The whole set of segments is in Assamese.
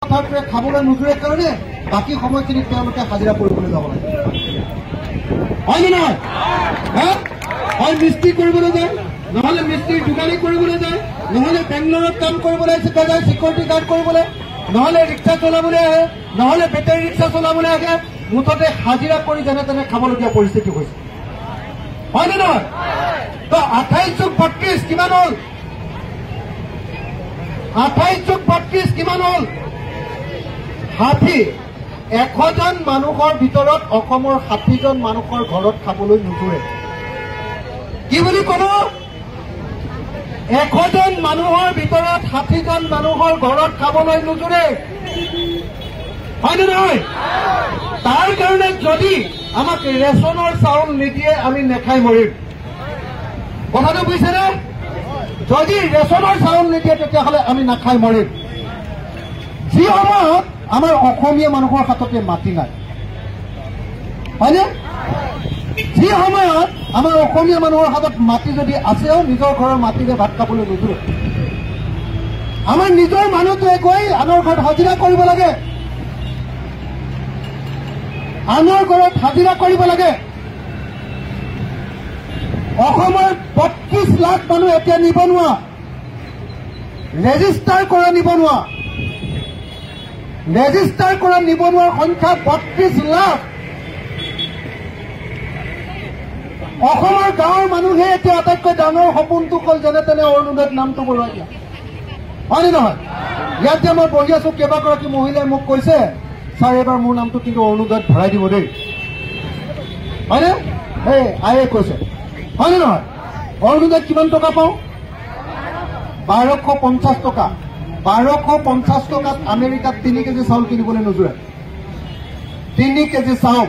পথাৰটোৱে খাবলৈ নোজোৰে কাৰণে বাকী সময়খিনিত তেওঁলোকে হাজিৰা কৰিবলৈ যাব লাগে হয় নে নহয় হয় মিস্ত্ৰী কৰিবলৈ যায় নহলে মিস্ত্ৰীৰ দোকানী কৰিবলৈ যায় নহলে বেংগলোৰত কাম কৰিবলৈ যায় সিকিউৰিটি গাৰ্ড কৰিবলৈ নহলে ৰিক্সা চলাবলৈ আহে নহলে বেটাৰী ৰিক্সা চলাবলৈ আহে মুঠতে হাজিৰা কৰি যেনে তেনে খাবলগীয়া পৰিস্থিতি হৈছে হয় নে নহয় তো 28+32 কিমান হ'ল 28+32 কিমান হ'ল 60 100জন মানুহৰ ভিতৰত অসমৰ 60জন মানুহৰ ঘৰত খাবলৈ নোজোৰে কি বুলি ক'ব 100জন মানুহৰ ভিতৰত 60জন মানুহৰ ঘৰত খাবলৈ নোজোৰে হয় নে নহয় তাৰ কাৰণে যদি আমাক ৰেচনৰ চাউল নিদিয়ে আমি নেখাই মৰিম কথাটো বুজিছেনে যদি ৰেচনৰ চাউল নিদিয়ে তেতিয়াহ'লে আমি নাখাই মৰিম যি সময়ত আমাৰ অসমীয়া মানুহৰ হাততে মাটি নাই হয়নে যি সময়ত আমাৰ অসমীয়া মানুহৰ হাতত মাটি যদি আছেও নিজৰ ঘৰৰ মাটিৰে ভাত খাবলৈ নোজোৰে আমাৰ নিজৰ মানুহটোৱে গৈ আনৰ ঘৰত হাজিৰা কৰিব লাগে আনৰ ঘৰত হাজিৰা কৰিব লাগে অসমৰ 32 লাখ মানুহ এতিয়া নিবনুৱা ৰেজিষ্টাৰ কৰা নিবনুৱাৰ সংখ্যা 32 লাখ অসমৰ গাঁৱৰ মানুহে এতিয়া আটাইতকৈ ডাঙৰ সপোনটো হ'ল যেনে তেনে অৰুণোদয়ত নামটো বঢ়াই দিয়া হয় নে নহয় ইয়াত যে মই বহি আছো কেইবাগৰাকী মহিলাই মোক কৈছে ছাৰ এইবাৰ মোৰ নামটো কিন্তু অৰুণোদয়ত ভৰাই দিব দেই হয়নে এই আয়ে কৈছে হয় নে নহয় অৰুণোদয়ত কিমান টকা পাওঁ 1250 টকা 1250 টকাত আমেৰিকাত 3 কেজি চাউল কিনিবলৈ নোজোৰে 3 কেজি চাউল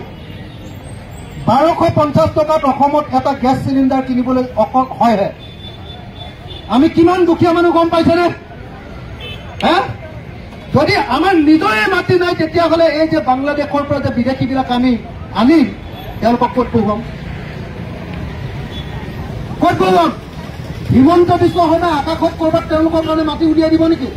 1250 টকাত অসমত এটা গেছ চিলিণ্ডাৰ কিনিবলৈ অকল হয়হে আমি কিমান দুখীয়া মানুহ গম পাইছেনে যদি আমাৰ নিজৰে মাটি নাই তেতিয়াহ'লে এই যে বাংলাদেশৰ পৰা যে বিদেশীবিলাক আমি আনিম তেওঁলোকক ক'ত পঢ়ুৱাম হিমন্ত বিশ্ব শৰ্মা আকাশত ক'ৰবাত তেওঁলোকৰ কাৰণে মাটি উলিয়াই দিব নেকি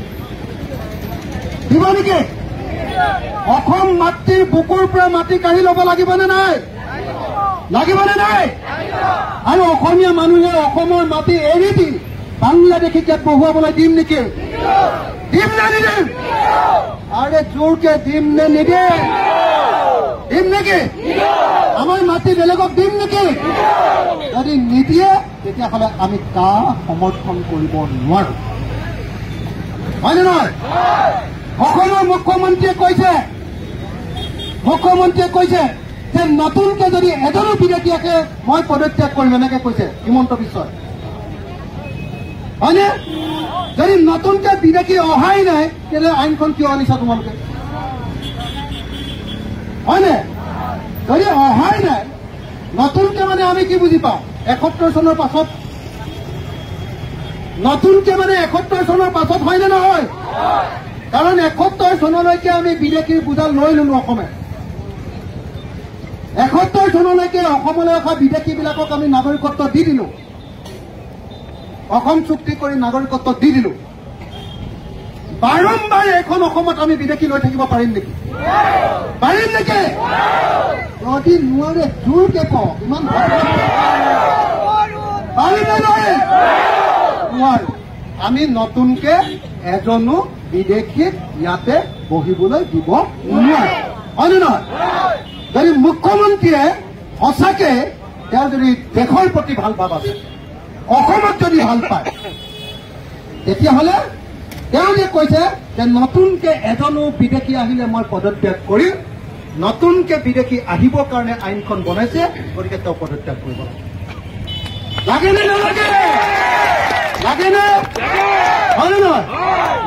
অসম মাটিৰ বুকুৰ পৰা মাটি কাঢ়ি ল'ব লাগিবনে নাই আৰু অসমীয়া মানুহে অসমৰ মাটি এৰি দি বাংলাদেশীক ইয়াত বহুৱাবলৈ দিম নেকি দিম নে নিদিম আৰে জোৰকে দিম নে নিদিম দিম নেকি আমাৰ মাটি বেলেগক দিম নেকি যদি নিদিয়ে তেতিয়াহ'লে আমি কাৰ সমৰ্থন কৰিব নোৱাৰো হয় নে নহয় অসমৰ মুখ্যমন্ত্ৰীয়ে কৈছে যে নতুনকে যদি এজনো বিদেশী আহে মই পদত্যাগ কৰিম এনেকে কৈছে হিমন্ত বিশ্বই হয়নে যদি নতুনকে বিদেশী অহাই নাই তেতিয়াহ'লে আইনখন কিয় আনিছা তোমালোকে হয়নে যদি অহাই নাই নতুনকে মানে আমি কি বুজি পাওঁ 71 চনৰ পাছত নতুনকে মানে 71 চনৰ পাছত হয়নে নহয় কাৰণ 71 চনলৈকে আমি বিদেশীৰ বুজাল লৈ ললো অসমে 71 চনলৈকে অসমলৈ অহা বিদেশীবিলাকক আমি নাগৰিকত্ব দি দিলো অসম চুক্তি কৰি নাগৰিকত্ব দি দিলো বাৰম্বাৰ এখন অসমত আমি বিদেশী লৈ থাকিব পাৰিম নেকি যদি নোৱাৰে জোৰকে কওঁ ইমান নোৱাৰো আমি নতুনকে এজনো বিদেশীক ইয়াতে বহিবলৈ দিব নোৱাৰো হয় নে নহয় যদি মুখ্যমন্ত্ৰীয়ে সঁচাকে তেওঁ যদি দেশৰ প্ৰতি ভাল ভাৱ আছে অসমত যদি ভাল পায় তেতিয়াহ'লে তেওঁ যে কৈছে যে নতুনকে এজনো বিদেশী আহিলে মই পদত্যাগ কৰিম নতুনকে বিদেশী আহিবৰ কাৰণে আইনখন বনাইছে গতিকে তেওঁ পদত্যাগ কৰিব লাগেনে নালাগে লাগেনে হয় নে নহয়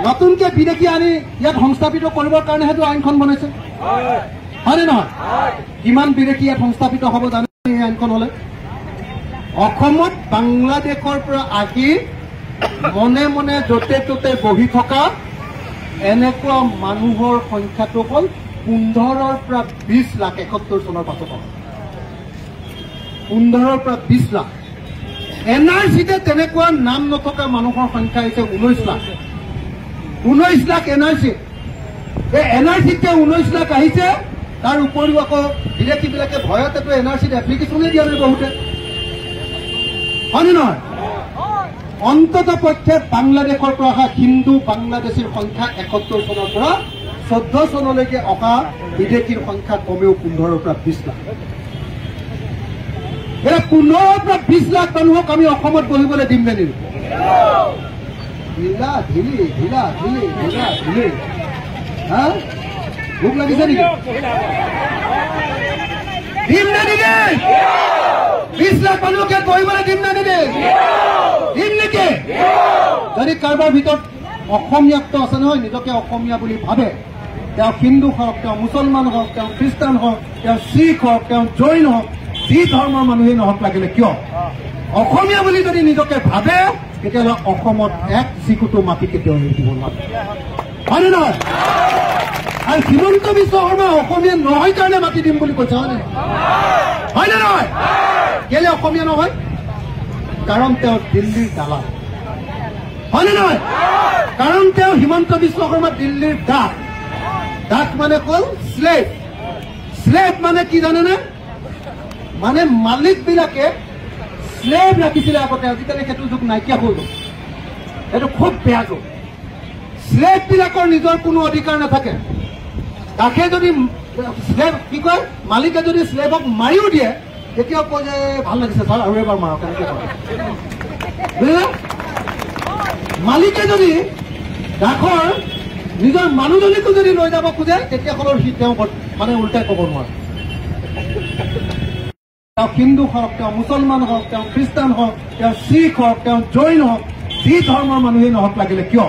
নতুনকে বিদেশী আনি ইয়াত সংস্থাপিত কৰিবৰ কাৰণেহেতো আইনখন বনাইছে হয় নে নহয় কিমান বিদেশী ইয়াত সংস্থাপিত হ'ব জানে এই আইনখন হ'লে অসমত বাংলাদেশৰ পৰা আহি মনে মনে য'তে ত'তে বহি থকা এনেকুৱা মানুহৰ সংখ্যাটো হ'ল 15ৰ পৰা 20 লাখ 71 চনৰ পাছত 15ৰ পৰা 20 লাখ এনআৰচিতে তেনেকুৱা নাম নথকা মানুহৰ সংখ্যা হৈছে 19 লাখ 19 লাখ এনআৰচি এই NRCত যে 19 লাখ আহিছে তাৰ উপৰিও আকৌ বিদেশীবিলাকে ভয়তেতো NRCত এপ্লিকেশ্যনে দিয়া নাই বহুতে, হয়নে নহয়? অন্তত পক্ষে বাংলাদেশৰ পৰা অহা হিন্দু বাংলাদেশীৰ সংখ্যা 71 চনৰ পৰা 14 চনলৈকে অহা বিদেশীৰ সংখ্যা কমেও 15ৰ পৰা 20 লাখ। এই 15ৰ পৰা 20 লাখ মানুহক আমি অসমত বহিবলৈ দিম নে নিদিম? ঢিলা ঢিলি ঢিলা ঢিলি ঢিলা ঢিলি। হা, ভোক লাগিছে নেকি? দিম নে নিদিম? 20 লাখ মানুহকে বহিবলৈ দিম নে নিদিম? দিম নেকি? যদি কাৰোবাৰ ভিতৰত অসমীয়াত্ব আছে নহয়, নিজকে অসমীয়া বুলি ভাবে, তেওঁ হিন্দু হওক, তেওঁ মুছলমান হওক, তেওঁ খ্ৰীষ্টান হওক, তেওঁ শিখ হওক, তেওঁ জৈন হওক, যি ধৰ্মৰ মানুহেই নহওক লাগিলে কিয়, অসমীয়া বুলি যদি নিজকে ভাবে, তেতিয়াহ'লে অসমত এক চিকুটো মাটি কেতিয়াও এৰি দিব নোৱাৰে, হয়নে নহয়? আৰু হিমন্ত বিশ্ব শৰ্মা অসমীয়া নহয় কাৰণে মাটি দিম বুলি কৈছে, হয়নে হয়নে নহয়? কেলে অসমীয়া নহয়? কাৰণ তেওঁ দিল্লীৰ দালাল, হয়নে নহয়? কাৰণ তেওঁ হিমন্ত বিশ্ব শৰ্মা দিল্লীৰ দাস। দাস মানে হ'ল শ্লেভ। শ্লেভ মানে কি জানেনে? মানে মালিক বিলাকে শ্লেভ ৰাখিছিলে আগতে, আজিকালি সেইটো যুগ নাইকিয়া হৈ গ'ল। এইটো খুব বেয়া যুগ। শ্লেভ বিলাকৰ নিজৰ কোনো অধিকাৰ নাথাকে। তাকে যদি শ্লেভ কি কয়, মালিকে যদি শ্লেভক মাৰিও দিয়ে, তেতিয়াও কয় যে ভাল লাগিছে ছাৰ, আৰু এবাৰ মাৰক, এনেকে কয়। বুজিলে? মালিকে যদি দাসৰ নিজৰ মানুহজনীকো যদি লৈ যাব খোজে, তেতিয়াহ'লে সি তেওঁ মানে উল্টাই ক'ব নোৱাৰে। তেওঁ হিন্দু হওক, তেওঁ মুছলমান হওক, তেওঁ খ্ৰীষ্টান হওক, তেওঁ শিখ হওক, তেওঁ জৈন হওক, যি ধৰ্মৰ মানুহেই নহওক লাগিলে কিয়,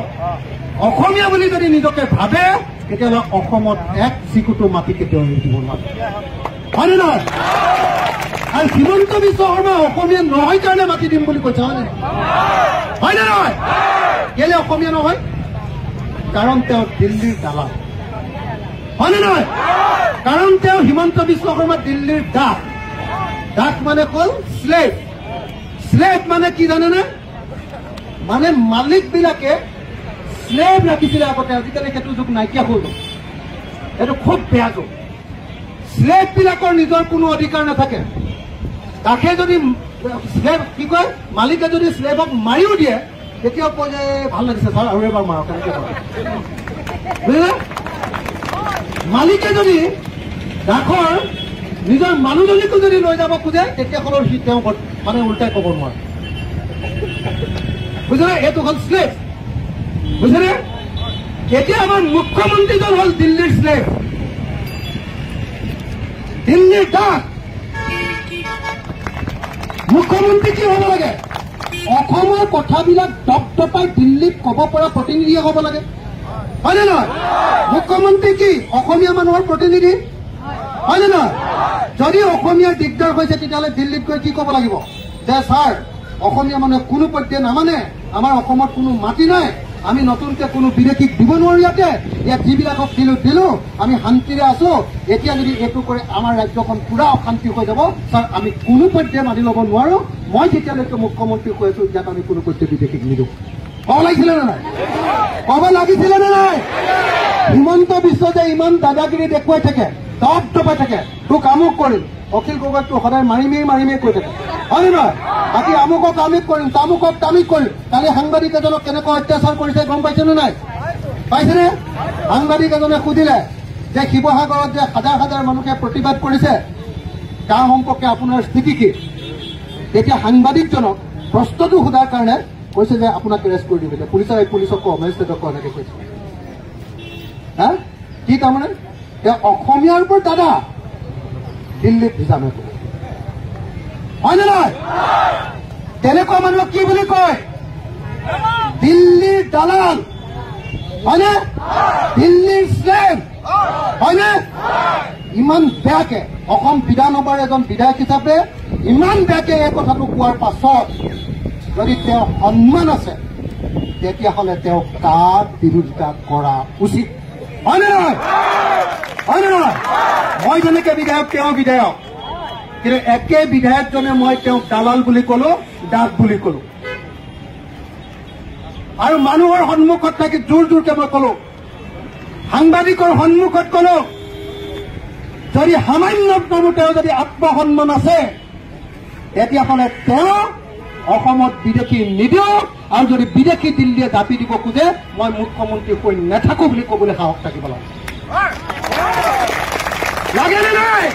অসমীয়া বুলি যদি নিজকে ভাবে, তেতিয়াহ'লে অসমত এক চিকুটো মাটি কেতিয়াও এৰি দিব নোৱাৰে, হয়নে নহয়? আৰু হিমন্ত বিশ্ব শৰ্মা অসমীয়া নহয় কাৰণে মাটি দিম বুলি কৈছে, হয়নে হয়নে নহয়? কেলে অসমীয়া নহয়? কাৰণ তেওঁ দিল্লীৰ দালাল, হয়নে নহয়? কাৰণ তেওঁ হিমন্ত বিশ্ব শৰ্মা দিল্লীৰ দাস। দাস মানে হ'ল শ্লেভ। শ্লেভ মানে কি জানেনে? মানে মালিক বিলাকে শ্লেভ ৰাখিছিলে আগতে, আজিকালি সেইটো যুগ নাইকিয়া হৈ গ'ল। এইটো খুব বেয়া যুগ। শ্লেভ বিলাকৰ নিজৰ কোনো অধিকাৰ নাথাকে। তাকে যদি শ্লেভ কি কয়, মালিকে যদি শ্লেভক মাৰিও দিয়ে, তেতিয়াও কয় যে ভাল লাগিছে ছাৰ, আৰু এবাৰ মাৰক, এনেকে কয়। বুজিলে? মালিকে যদি দাসৰ নিজৰ মানুহজনীকো যদি লৈ যাব খোজে, তেতিয়াহ'লে সি তেওঁ মানে উল্টাই ক'ব নোৱাৰে। বুজিলে? এইটো হ'ল শ্লেভ। বুজিলে? এতিয়া আমাৰ মুখ্যমন্ত্ৰীজন হ'ল দিল্লীৰ শ্লেভ, দিল্লীৰ দাস। মুখ্যমন্ত্ৰী কি হ'ব লাগে? অসমৰ কথাবিলাক দপদপাই দিল্লীত ক'ব পৰা প্ৰতিনিধিয়ে হ'ব লাগে, হয়নে নহয়? মুখ্যমন্ত্ৰী কি অসমীয়া মানুহৰ প্ৰতিনিধি, হয়নে নহয়? যদি অসমীয়াৰ দিগদাৰ হৈছে, তেতিয়াহ'লে দিল্লীত গৈ কি ক'ব লাগিব? যে ছাৰ, অসমীয়া মানুহে কোনো পধ্যে নামানে, আমাৰ অসমত কোনো মাটি নাই, আমি নতুনকে কোনো বিদেশীক দিব নোৱাৰো, ইয়াত যিবিলাকক দিলো, আমি শান্তিৰে আছো। এতিয়া যদি এইটো কৰে, আমাৰ ৰাজ্যখন পুৰা অশান্তি হৈ যাব। ছাৰ, আমি কোনো পধ্যে মানি ল'ব নোৱাৰো। মই যেতিয়ালৈকে মুখ্যমন্ত্ৰী কৈ আছো, ইয়াত আমি কোনো পধ্যে বিদেশীক নিদিওঁ। ক'ব লাগিছিলে নে নাই? ক'ব লাগিছিলে নে নাই? হিমন্ত বিশ্ব যে ইমান দাদাগিৰি দেখুৱাই থাকে, দপদপাই থাকে, তোক আমুক কৰিম, অখিল গগৈকটো সদায় মাৰিমেই কৈ থাকে, হয়নে নহয়? বাকী আমুকক আমিক কৰিম, তামুকক তামিক কৰিম। কালি সাংবাদিক এজনক কেনেকৈ অত্যাচাৰ কৰিছে গম পাইছেনে নাই? পাইছেনে? সাংবাদিক এজনে সুধিলে যে শিৱসাগৰত যে হাজাৰ হাজাৰ মানুহে প্ৰতিবাদ কৰিছে, তাৰ সম্পৰ্কে আপোনাৰ স্থিতি কি? তেতিয়া সাংবাদিকজনক প্ৰশ্নটো সোধাৰ কাৰণে কৈছে যে আপোনাক এৰেষ্ট কৰি দিব, পুলিচক মেজিষ্ট্ৰেটক এনেকে কৈছে। হা, কি তাৰমানে? তেওঁ অসমীয়াৰ ওপৰত দাদা, দিল্লীত ভিজা নাই, হয়নে নহয়? তেনেকুৱা মানুহক কি বুলি কয়? দিল্লীৰ দালাল, হয়নে? দিল্লীৰ শ্লেভ, হয়নে? ইমান বেয়াকে অসম বিধানসভাৰ এজন বিধায়ক হিচাপে ইমান বেয়াকে এই কথাটো কোৱাৰ পাছত যদি তেওঁ সন্মান আছে, তেতিয়াহ'লে তেওঁ তাৰ বিৰোধিতা কৰা উচিত, হয়নে নহয়? হয়নে নহয়? মই যেনেকে বিধায়ক, তেওঁ বিধায়ক, কিন্তু একে বিধায়কজনে মই তেওঁক দালাল বুলি কলো, দাস বুলি কলো, আৰু মানুহৰ সন্মুখত থাকি জোৰকে মই কলো সাংবাদিকৰ সন্মুখত কোনো যদি সামান্যতমো তেওঁ যদি আত্মসন্মান আছে তেতিয়াহ'লে তেওঁ অসমত বিদেশী নিদিওঁ আৰু যদি বিদেশী দিল্লীয়ে জাপি দিব খোজে মই মুখ্যমন্ত্ৰী হৈ নাথাকো বুলি ক'বলৈ সাহস থাকিব লাগে লাগেনে নাই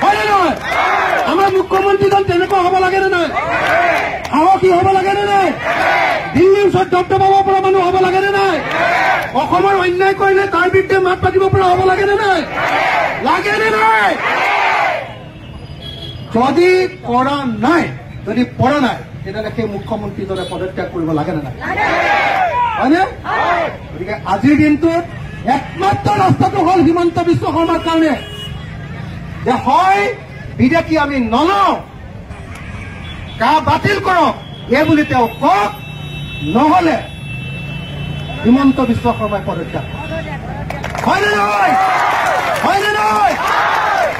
হয়নে নহয় আমাৰ মুখ্যমন্ত্ৰীজন তেনেকুৱা হ'ব লাগেনে নাই সাহসী হ'ব লাগেনে নাই দিল্লীৰ ওচৰত দপদপাব পৰা মানুহ হ'ব লাগেনে নাই অসমৰ অন্যায় কৰিলে তাৰ বিৰুদ্ধে মাত পাতিব পৰা হ'ব লাগেনে নাই লাগেনে নাই যদি কৰা নাই যদি পৰা নাই তেতিয়াহ'লে সেই মুখ্যমন্ত্ৰীজনে পদত্যাগ কৰিব লাগেনে নাই হয়নে গতিকে আজিৰ দিনটোত একমাত্ৰ ৰাস্তাটো হ'ল হিমন্ত বিশ্ব শৰ্মাৰ কাৰণে যে হয় বিদেশী আমি নলওঁ কা বাতিল কৰক এই বুলি তেওঁ কওক নহ'লে হিমন্ত বিশ্ব শৰ্মাই পদত্যাগ হয়নে নহয় হয়নে নহয়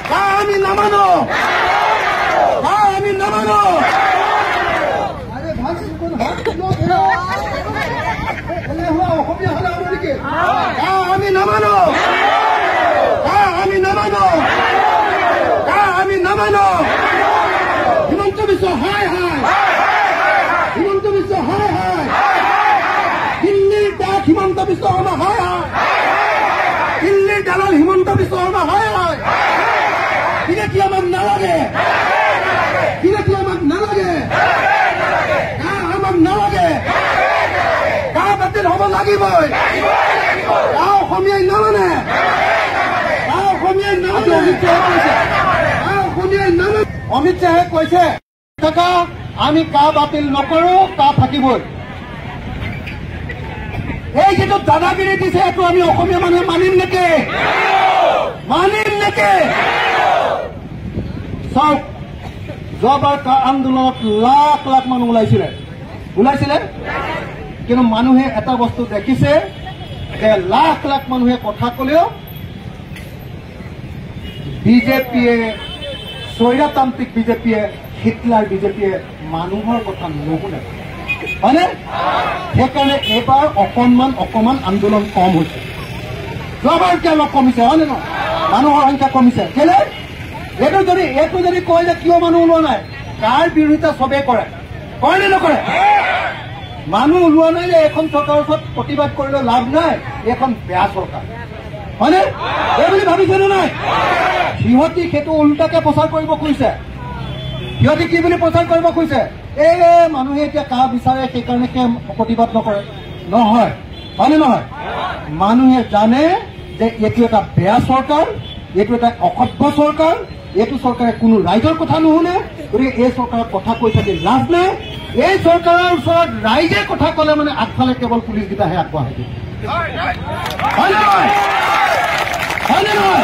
কা আমি নামানো কা আমি নামানো অসমীয়া হ'লে হ'ব নেকি কা আমি নামানো কা আমি নামানো কা আমি নামানো হিমন্ত বিশ্ব হাই হাই হিমন্ত বিশ্ব হাই হাই দিল্লীৰ ডাক হিমন্ত বিশ্ব শৰ্মা হাই হাই দিল্লীৰ দালাল হিমন্ত বিশ্ব শৰ্মা হাই হাই বিদেশী আমাক নালাগে বিদেশী আমাক নালাগে কা আমাক নালাগে কা বাতিল হ'ব লাগিবই কা অসমীয়াই নামানে কা অসমীয়াই নামানে কা অসমীয়াই নামানে অমিত শ্বাহে কৈছে আমি কা বাতিল নকৰো কা থাকিবই এই যিটো দাদাগিৰি দিছে এইটো আমি অসমীয়া মানুহে মানিম নেকি চাওক যোৱাবাৰ আন্দোলনত লাখ লাখ মানুহ ওলাইছিলে কিন্তু মানুহে এটা বস্তু দেখিছে যে লাখ লাখ মানুহে কথা ক'লেও বিজেপিয়ে স্বৈৰতান্ত্ৰিক বিজেপিয়ে হিটলাৰ বিজেপিয়ে মানুহৰ কথা নুশুনে হয়নে সেইকাৰণে এইবাৰ অকণমান আন্দোলন কম হৈছে যোৱাবাৰতকৈ অলপ কমিছে হয়নে নহয় মানুহৰ সংখ্যা কমিছে কেলে এইটো যদি কয় যে কিয় মানুহ ওলোৱা নাই কাৰ বিৰোধিতা চবেই কৰে নে নকৰে মানুহ ওলোৱা নাই যে এইখন চৰকাৰৰ ওচৰত প্ৰতিবাদ কৰিলে লাভ নাই এইখন বেয়া চৰকাৰ হয়নে এই বুলি ভাবিছেনে নাই সিহঁতি সেইটো ওলোটাকে প্ৰচাৰ কৰিব খুজিছে সিহঁতি কি বুলি প্ৰচাৰ কৰিব খুজিছে এই মানুহে এতিয়া কা বিচাৰে সেইকাৰণে প্ৰতিবাদ নকৰে নহয় হয়নে নহয় মানুহে জানে যে এইটো এটা বেয়া চৰকাৰ এইটো এটা অসভ্য চৰকাৰ এইটো চৰকাৰে কোনো ৰাইজৰ কথা নুশুনে গতিকে এই চৰকাৰৰ কথা কৈ থাকি লাভ নাই এই চৰকাৰৰ ওচৰত ৰাইজে কথা ক'লে মানে আগফালে কেৱল পুলিচকেইটাহে আগবঢ়াই দিয়ে হয়নে নহয়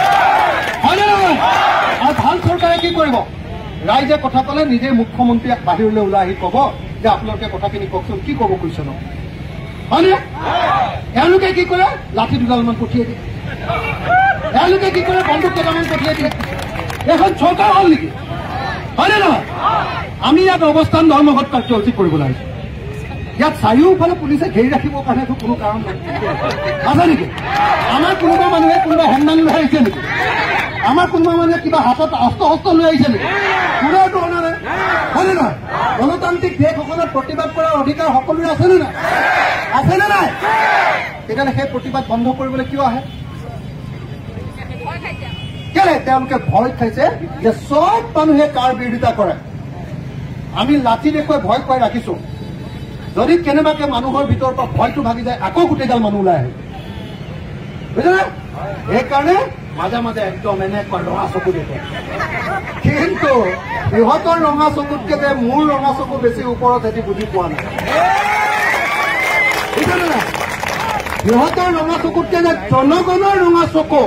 আৰু ভাল চৰকাৰে কি কৰিব ৰাইজে কথা ক'লে নিজে মুখ্যমন্ত্ৰীক বাহিৰলৈ ওলাই আহি ক'ব যে আপোনালোকে কথাখিনি কওকচোন কি ক'ব কৈছে ন হয়নে এওঁলোকে কি কৰে লাঠি দুডালমান পঠিয়াই দিয়ে এওঁলোকে কি কৰে বন্দুক কেইটামান পঠিয়াই দিয়ে এখন চৰকাৰ হ'ল নেকি হয়নে নহয় আমি ইয়াত অৱস্থান ধৰ্মঘট কাৰ্যসূচী কৰিব লাগিছে ইয়াত চাৰিওফালে পুলিচে ঘেৰি ৰাখিবৰ কাৰণেতো কোনো কাৰণ নাই আছে নেকি আমাৰ কোনোবা মানুহে কোনোবা হেংদাং লৈ আহিছে নেকি আমাৰ কোনোবা মানুহে কিবা হাতত অস্ত্ৰ লৈ আহিছে নেকি কোনেওতো অনা নাই হয়নে নহয় গণতান্ত্ৰিক দেশসকলত প্ৰতিবাদ কৰাৰ অধিকাৰ সকলোৰে আছেনে নাই তেতিয়াহ'লে সেই প্ৰতিবাদ বন্ধ কৰিবলৈ কিয় আহে কেলে তেওঁলোকে ভয় খাইছে যে চব মানুহে কাৰ বিৰোধিতা কৰে আমি লাঠি দেখুৱাই ভয় খুৱাই ৰাখিছো যদি কেনেবাকে মানুহৰ ভিতৰৰ পৰা ভয়টো ভাগি যায় আকৌ গোটেইগাল মানুহ ওলাই আহে বুজিলে সেইকাৰণে মাজে মাজে একদম এনেকুৱা ৰঙা চকু দেখে কিন্তু সিহঁতৰ ৰঙা চকুতকে যে মোৰ ৰঙা চকু বেছি ওপৰত সিহঁতি বুজি পোৱা নাই বুজিলে নাই সিহঁতৰ ৰঙা চকুতকে যে জনগণৰ ৰঙা চকু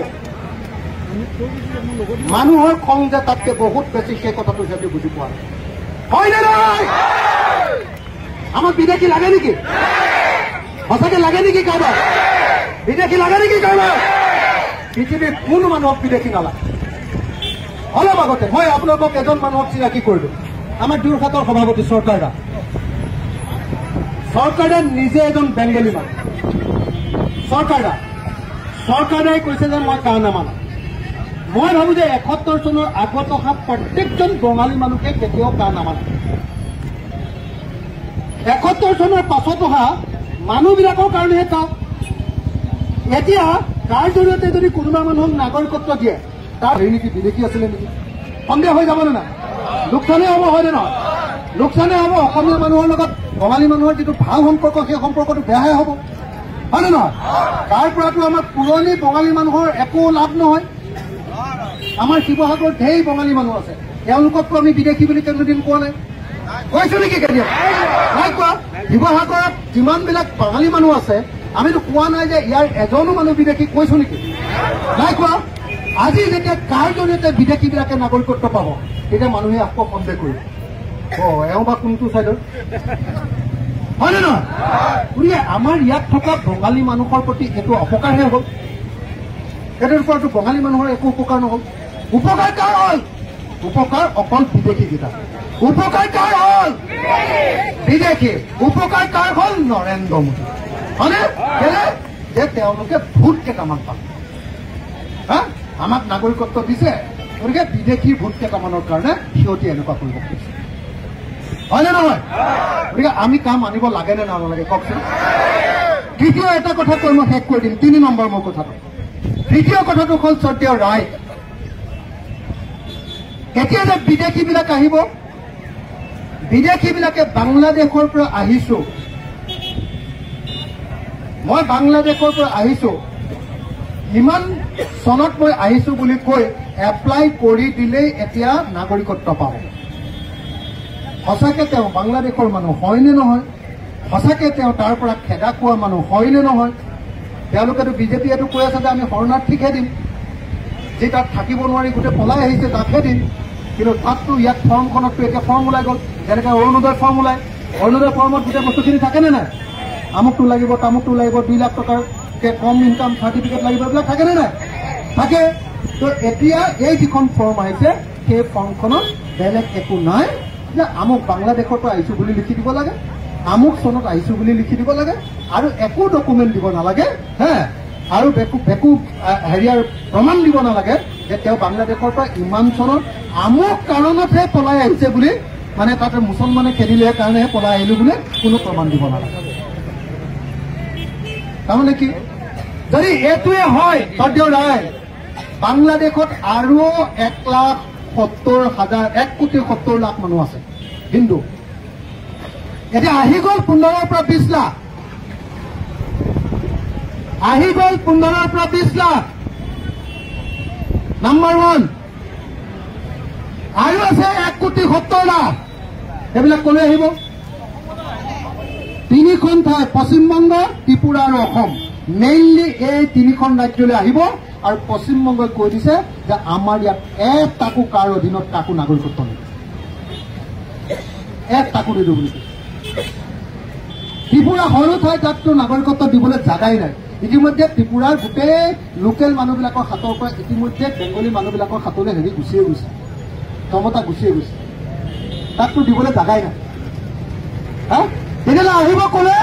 মানুহৰ খং যে তাতকে বহুত বেছি সেই কথাটো সিহঁতে বুজি পোৱা নাই হয়নে নহয় আমাক বিদেশী লাগে নেকি সঁচাকে লাগে নেকি কাৰোবাৰ বিদেশী লাগে নেকি কাৰোবাৰ পৃথিৱীৰ কোনো মানুহক বিদেশী নালাগে অলপ আগতে মই আপোনালোকক এজন মানুহক চিনাকি কৰিলো আমাৰ যোৰহাটৰ সভাপতি চৰকাৰে নিজে এজন বেংগলী মানুহ চৰকাৰে কৈছে যে মই কাৰ নামানো। মই ভাবো যে 71 চনৰ আগত অহা প্ৰত্যেকজন বঙালী মানুহে কেতিয়াও কাৰ নামানে। 71 চনৰ পাছত অহা মানুহবিলাকৰ কাৰণেহে চাওক, এতিয়া তাৰ জৰিয়তে যদি কোনোবা মানুহক নাগৰিকত্ব দিয়ে, তাৰ হেৰি নেকি বিদেশী আছিলে নেকি সন্দেহ হৈ যাব নে নাই? লোকচানে হ'ব, হয়নে নহয়? লোকচানে হ'ব। অসমীয়া মানুহৰ লগত বঙালী মানুহৰ যিটো ভাল সম্পৰ্ক, সেই সম্পৰ্কটো বেয়াহে হ'ব, হয়নে নহয়? তাৰ পৰাতো আমাৰ পুৰণি বঙালী মানুহৰ একো লাভ নহয়। আমাৰ শিৱসাগৰত ঢেৰ বঙালী মানুহ আছে, তেওঁলোককতো আমি বিদেশী বুলি কোনোদিন কোৱা নাই, কৈছো নেকি কেতিয়াবা? নাই কোৱা। শিৱসাগৰত যিমানবিলাক বঙালী মানুহ আছে আমিতো কোৱা নাই যে ইয়াৰ এজনো মানুহ বিদেশী, কৈছো নেকি? নাই কোৱা। আজি যেতিয়া কাৰ জৰিয়তে বিদেশীবিলাকে নাগৰিকত্ব পাব, তেতিয়া মানুহে আকৌ সন্দেহ কৰিব, এওঁ বা কোনটো চাইডৰ, হয়নে নহয়? গতিকে আমাৰ ইয়াত থকা বঙালী মানুহৰ প্ৰতি এইটো অপকাৰহে হ'ল। সেইটোৰ পৰাতো বঙালী মানুহৰ একো উপকাৰ নহ'ল। উপকাৰ কাৰ হ'ল? উপকাৰ অকল বিদেশীকেইটা। উপকাৰ কাৰ হ'ল? বিদেশী। উপকাৰ কাৰ হ'ল? নৰেন্দ্ৰ মোদী, হয়নে? কেলে যে তেওঁলোকে ভোট কেইটামান পালে, আমাক নাগৰিকত্ব দিছে, গতিকে বিদেশী ভোট কেইটামানৰ কাৰণে সিহঁতি এনেকুৱা কৰিব খুজিছে, হয়নে নহয়? গতিকে আমি কাম আনিব লাগে নে নালাগে কওকচোন? দ্বিতীয় এটা কথা কৈ মই শেষ কৰি দিম, 3 নম্বৰ মোৰ কথাটো। দ্বিতীয় কথাটো হ'ল শ্ৰদ্ধেয় ৰায়, এতিয়া যে বিদেশীবিলাক আহিব, বিদেশীবিলাকে বাংলাদেশৰ পৰা আহিছো, মই বাংলাদেশৰ পৰা আহিছো, ইমান চনত মই আহিছো বুলি কৈ এপ্লাই কৰি দিলেই এতিয়া নাগৰিকত্ব পাব। সঁচাকে তেওঁ বাংলাদেশৰ মানুহ হয়নে নহয়? সঁচাকে তেওঁ তাৰ পৰা খেদা খোৱা মানুহ হয়নে নহয়? তেওঁলোকেতো বিজেপিয়েতো কৈ আছে যে আমি শৰণাৰ্থীকহে দিম, যি তাত থাকিব নোৱাৰি গোটেই পলাই আহিছে তাকহে দিম। কিন্তু তাততো ইয়াত ফৰ্মখনততো এতিয়া ফৰ্ম ওলাই গ'ল, যেনেকৈ অৰুণোদয় ফৰ্ম ওলায়, অৰুণোদয় ফৰ্মত গোটেই বস্তুখিনি থাকেনে নাই? আমুকটো লাগিব, তামুকটো লাগিব, 2 লাখ টকাৰ কম ইনকাম চাৰ্টিফিকেট লাগিব, এইবিলাক থাকেনে নাই? থাকে। তো এতিয়া এই যিখন ফৰ্ম আহিছে, সেই ফৰ্মখনত বেলেগ একো নাই যে আমুক বাংলাদেশৰ পৰা আহিছো বুলি লিখি দিব লাগে, আমুক চনত আহিছো বুলি লিখি দিব লাগে, আৰু একো ডকুমেণ্ট দিব নালাগে, আৰু একো হেৰিয়াৰ প্ৰমাণ দিব নালাগে যে তেওঁ বাংলাদেশৰ পৰা ইমান চনত আমুক কাৰণতহে পলাই আহিছে বুলি, মানে তাতে মুছলমানে খেদিলে কাৰণেহে পলাই আহিলো বুলি কোনো প্ৰমাণ দিব নালাগে। তাৰমানে কি? যদি এইটোৱে হয় শ্ৰদ্ধেয় ৰায়, বাংলাদেশত আৰু 1,70,000 মানুহ আছে হিন্দু। এতিয়া আহি গ'ল 15ৰ পৰা 20 লাখ, আহি গ'ল 15ৰ পৰা 20 লাখ, নাম্বাৰ 1। আৰু আছে 1,70,00,000। সেইবিলাক কলৈ আহিব? 3খন ঠাই, পশ্চিমবংগ, ত্ৰিপুৰা আৰু অসম, মেইনলি এই 3খন ৰাজ্যলৈ আহিব। আৰু পশ্চিমবংগই কৈ দিছে যে আমাৰ ইয়াত এটাকো কাৰ অধীনত কাকো নাগৰিকত্ব নিদিব, এটাকো নিদিব বুলি। ত্ৰিপুৰা সৰু ঠাই, তাততো নাগৰিকত্ব দিবলৈ জাগাই নাই। ইতিমধ্যে ত্ৰিপুৰাৰ গোটেই লোকেল মানুহবিলাকৰ হাতৰ পৰা ইতিমধ্যে বেংগলী মানুহবিলাকৰ হাতলৈ হেৰি গুচিয়ে গৈছে, ক্ষমতা গুচিয়ে গৈছে, তাততো দিবলৈ জাগাই নাই। তেতিয়াহ'লে আহিব ক'লে?